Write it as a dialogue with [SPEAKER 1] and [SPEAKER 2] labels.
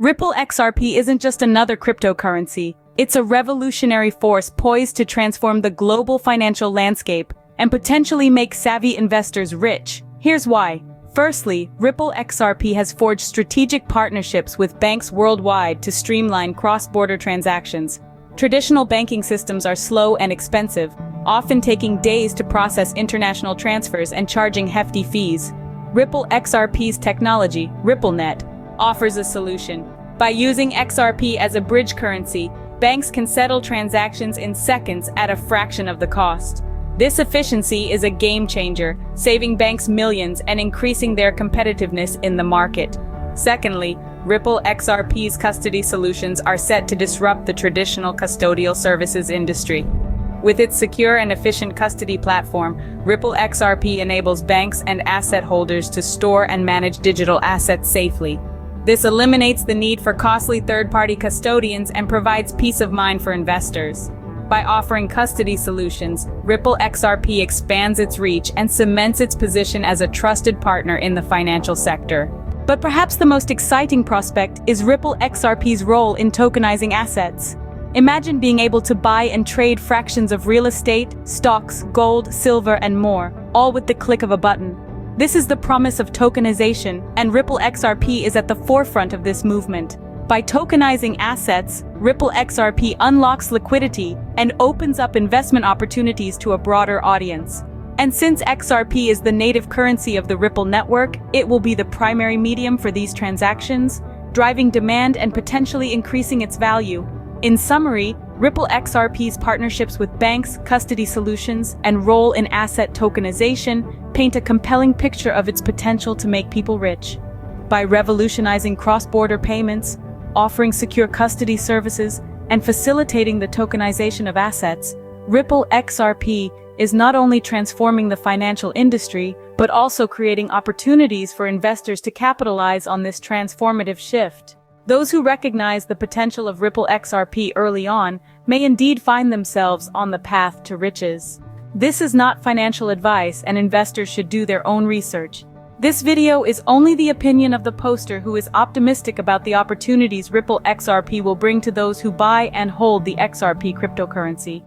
[SPEAKER 1] Ripple XRP isn't just another cryptocurrency. It's a revolutionary force poised to transform the global financial landscape and potentially make savvy investors rich. Here's why. Firstly, Ripple XRP has forged strategic partnerships with banks worldwide to streamline cross-border transactions. Traditional banking systems are slow and expensive, often taking days to process international transfers and charging hefty fees. Ripple XRP's technology, RippleNet, offers a solution. By using XRP as a bridge currency, banks can settle transactions in seconds at a fraction of the cost. This efficiency is a game changer, saving banks millions and increasing their competitiveness in the market. Secondly, Ripple XRP's custody solutions are set to disrupt the traditional custodial services industry. With its secure and efficient custody platform, Ripple XRP enables banks and asset holders to store and manage digital assets safely. This eliminates the need for costly third-party custodians and provides peace of mind for investors. By offering custody solutions, Ripple XRP expands its reach and cements its position as a trusted partner in the financial sector. But perhaps the most exciting prospect is Ripple XRP's role in tokenizing assets. Imagine being able to buy and trade fractions of real estate, stocks, gold, silver, and more, all with the click of a button. This is the promise of tokenization, and Ripple XRP is at the forefront of this movement. By tokenizing assets, Ripple XRP unlocks liquidity and opens up investment opportunities to a broader audience. And since XRP is the native currency of the Ripple network, it will be the primary medium for these transactions, driving demand and potentially increasing its value. In summary, Ripple XRP's partnerships with banks, custody solutions, and role in asset tokenization paint a compelling picture of its potential to make people rich. By revolutionizing cross-border payments, offering secure custody services, and facilitating the tokenization of assets, Ripple XRP is not only transforming the financial industry, but also creating opportunities for investors to capitalize on this transformative shift. Those who recognize the potential of Ripple XRP early on may indeed find themselves on the path to riches. This is not financial advice, and investors should do their own research. This video is only the opinion of the poster, who is optimistic about the opportunities Ripple XRP will bring to those who buy and hold the XRP cryptocurrency.